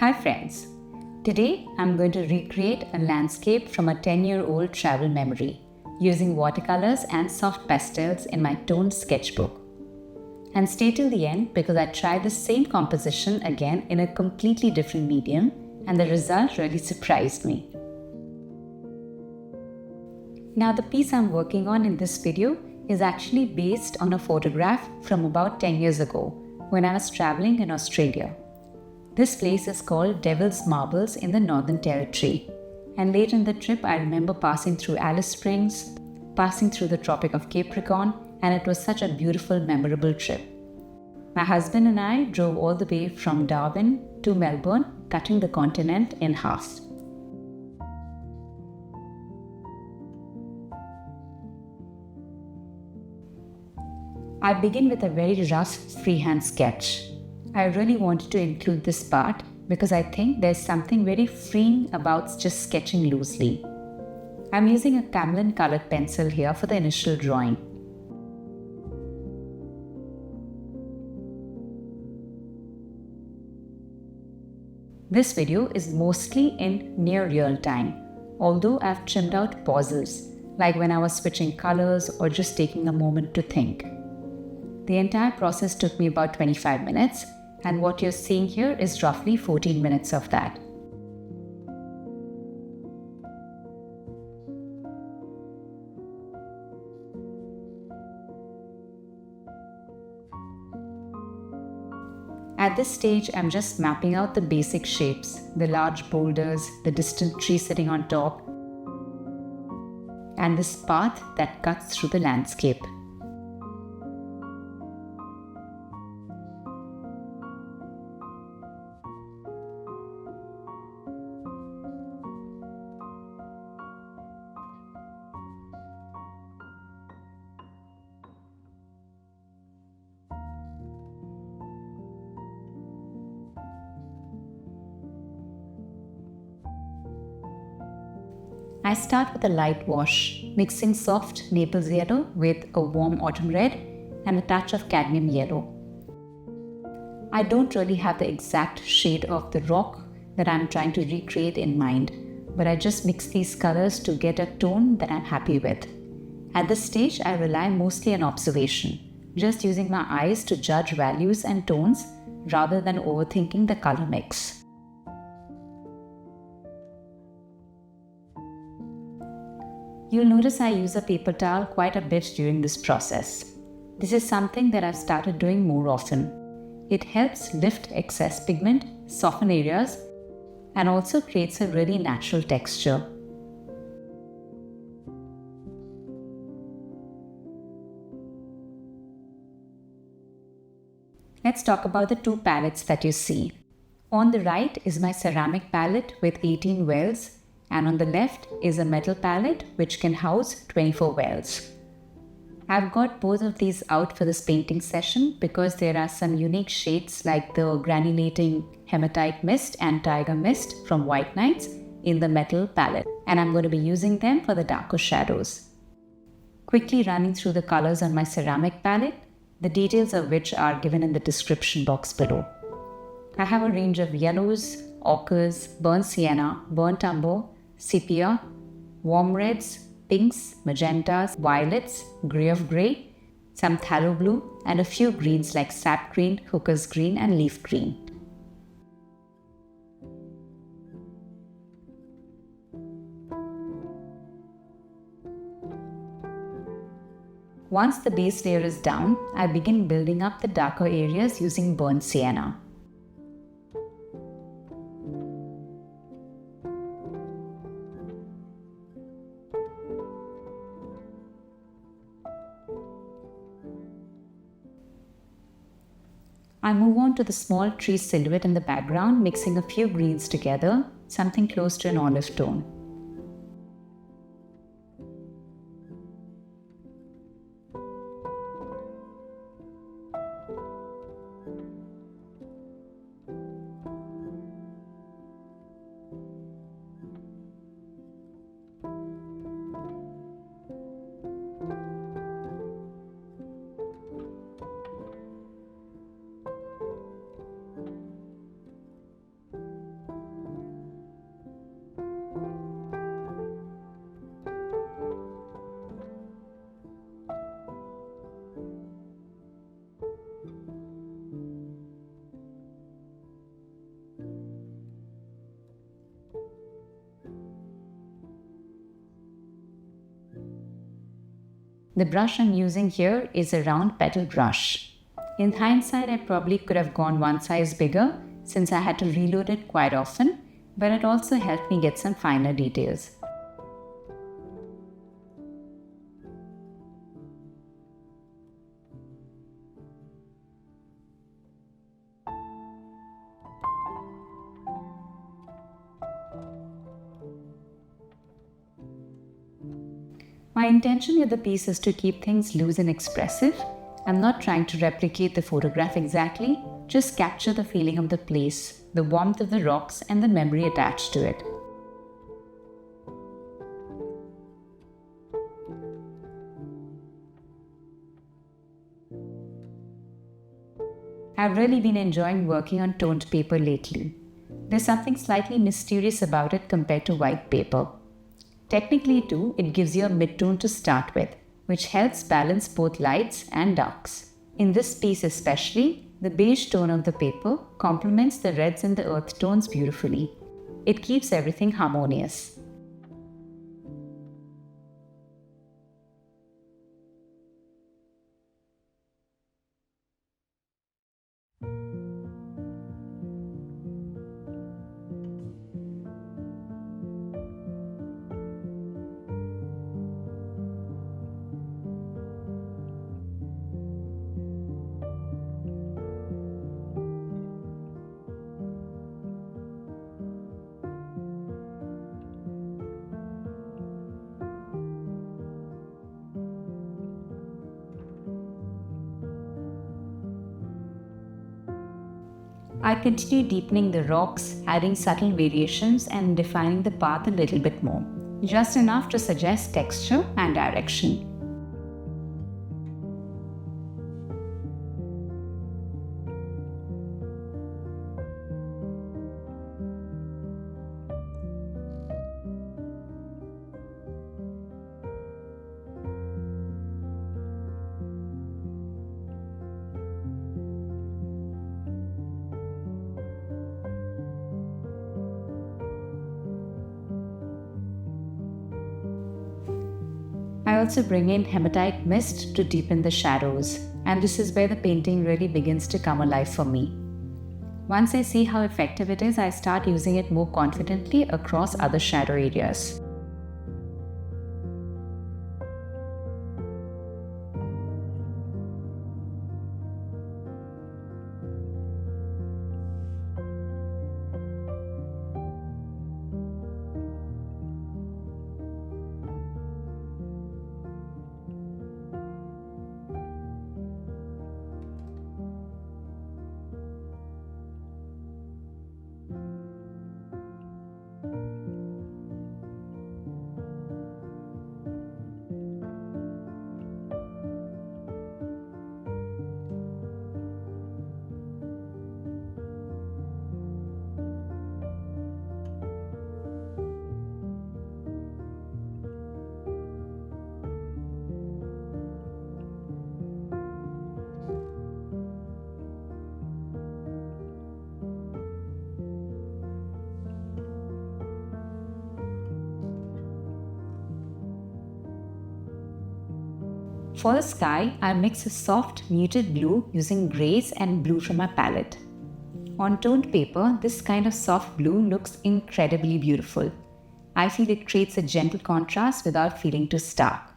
Hi friends, today I'm going to recreate a landscape from a 10-year-old travel memory using watercolors and soft pastels in my toned sketchbook. And stay till the end because I tried the same composition again in a completely different medium and the result really surprised me. Now the piece I'm working on in this video is actually based on a photograph from about 10 years ago when I was traveling in Australia. This place is called Devil's Marbles in the Northern Territory. And later in the trip, I remember passing through Alice Springs, passing through the Tropic of Capricorn, and it was such a beautiful, memorable trip. My husband and I drove all the way from Darwin to Melbourne, cutting the continent in half. I begin with a very rough freehand sketch. I really wanted to include this part because I think there's something very freeing about just sketching loosely. I'm using a Camlin colored pencil here for the initial drawing. This video is mostly in near real time, although I've trimmed out pauses, like when I was switching colors or just taking a moment to think. The entire process took me about 25 minutes, and what you're seeing here is roughly 14 minutes of that. At this stage, I'm just mapping out the basic shapes, the large boulders, the distant tree sitting on top, and this path that cuts through the landscape. I start with a light wash, mixing soft Naples yellow with a warm autumn red and a touch of cadmium yellow. I don't really have the exact shade of the rock that I'm trying to recreate in mind, but I just mix these colors to get a tone that I'm happy with. At this stage, I rely mostly on observation, just using my eyes to judge values and tones rather than overthinking the color mix. You'll notice I use a paper towel quite a bit during this process. This is something that I've started doing more often. It helps lift excess pigment, soften areas, and also creates a really natural texture. Let's talk about the two palettes that you see. On the right is my ceramic palette with 18 wells, and on the left is a metal palette which can house 24 wells. I've got both of these out for this painting session because there are some unique shades like the granulating hematite mist and tiger mist from White Nights in the metal palette, and I'm going to be using them for the darker shadows. Quickly running through the colors on my ceramic palette, the details of which are given in the description box below. I have a range of yellows, ochres, burnt sienna, burnt umber, sepia, warm reds, pinks, magentas, violets, grey of grey, some phthalo blue, and a few greens like sap green, hooker's green, and leaf green. Once the base layer is down, I begin building up the darker areas using burnt sienna. I move on to the small tree silhouette in the background, mixing a few greens together, something close to an olive tone. The brush I'm using here is a round petal brush. In hindsight, I probably could have gone one size bigger since I had to reload it quite often, but it also helped me get some finer details. My intention with the piece is to keep things loose and expressive. I'm not trying to replicate the photograph exactly, just capture the feeling of the place, the warmth of the rocks, and the memory attached to it. I've really been enjoying working on toned paper lately. There's something slightly mysterious about it compared to white paper. Technically too, it gives you a mid-tone to start with, which helps balance both lights and darks. In this piece especially, the beige tone of the paper complements the reds and the earth tones beautifully. It keeps everything harmonious. I continue deepening the rocks, adding subtle variations and defining the path a little bit more, just enough to suggest texture and direction. I also bring in hematite mist to deepen the shadows, and this is where the painting really begins to come alive for me. Once I see how effective it is, I start using it more confidently across other shadow areas. For the sky, I mix a soft, muted blue using greys and blue from my palette. On toned paper, this kind of soft blue looks incredibly beautiful. I feel it creates a gentle contrast without feeling too stark.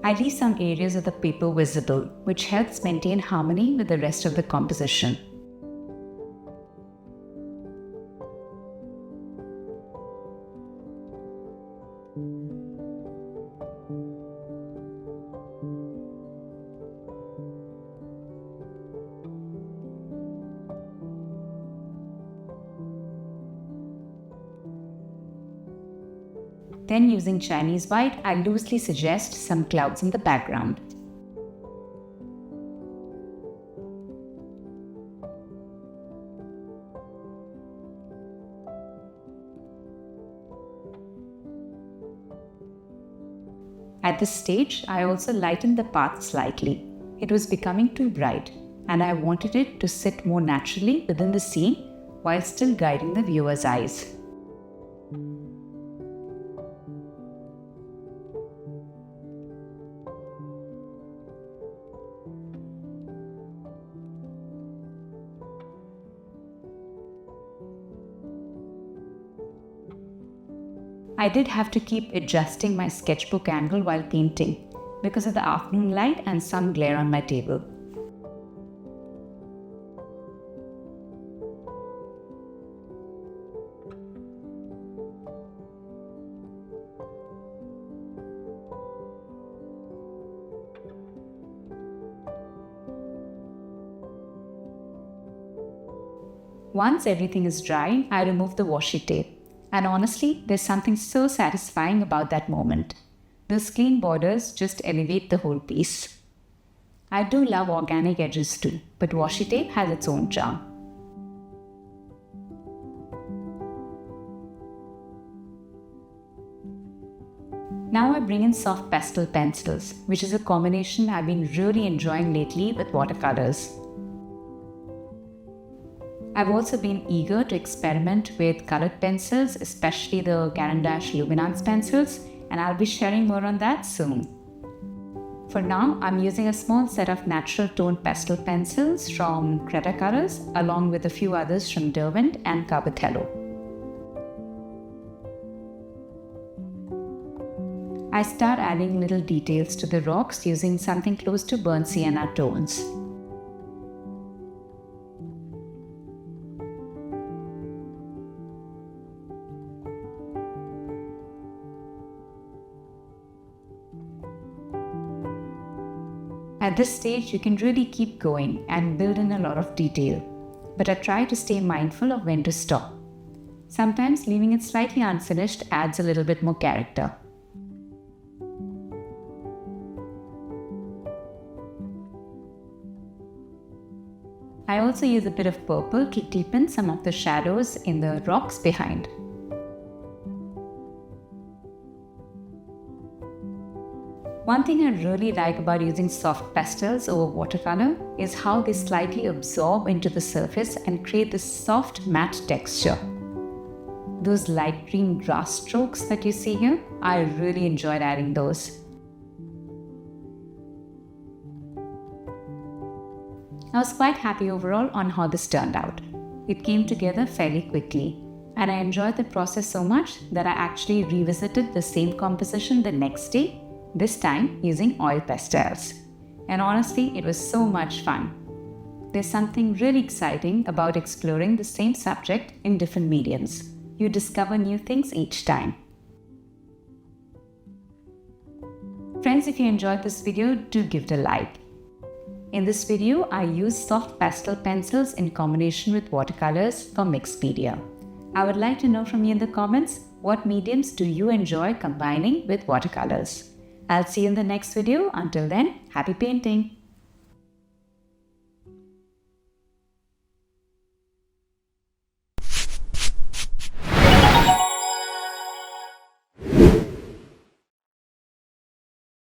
I leave some areas of the paper visible, which helps maintain harmony with the rest of the composition. Then using Chinese white, I loosely suggest some clouds in the background. At this stage, I also lightened the path slightly. It was becoming too bright, and I wanted it to sit more naturally within the scene while still guiding the viewer's eyes. I did have to keep adjusting my sketchbook angle while painting because of the afternoon light and sun glare on my table. Once everything is dry, I remove the washi tape. And honestly, there's something so satisfying about that moment. Those clean borders just elevate the whole piece. I do love organic edges too, but washi tape has its own charm. Now I bring in soft pastel pencils, which is a combination I've been really enjoying lately with watercolors. I've also been eager to experiment with colored pencils, especially the Caran d'Ache Luminance pencils, and I'll be sharing more on that soon. For now, I'm using a small set of natural toned pastel pencils from Watercolours, along with a few others from Derwent and Mijello. I start adding little details to the rocks using something close to burnt sienna tones. At this stage, you can really keep going and build in a lot of detail, but I try to stay mindful of when to stop. Sometimes leaving it slightly unfinished adds a little bit more character. I also use a bit of purple to deepen some of the shadows in the rocks behind. One thing I really like about using soft pastels over watercolor is how they slightly absorb into the surface and create this soft matte texture. Those light green grass strokes that you see here, I really enjoyed adding those. I was quite happy overall on how this turned out. It came together fairly quickly, and I enjoyed the process so much that I actually revisited the same composition the next day, this time using oil pastels. And honestly, it was so much fun. There's something really exciting about exploring the same subject in different mediums. You discover new things each time. Friends, if you enjoyed this video, do give it a like. In this video, I used soft pastel pencils in combination with watercolors for mixed media. I would like to know from you in the comments, what mediums do you enjoy combining with watercolors? I'll see you in the next video. Until then, happy painting!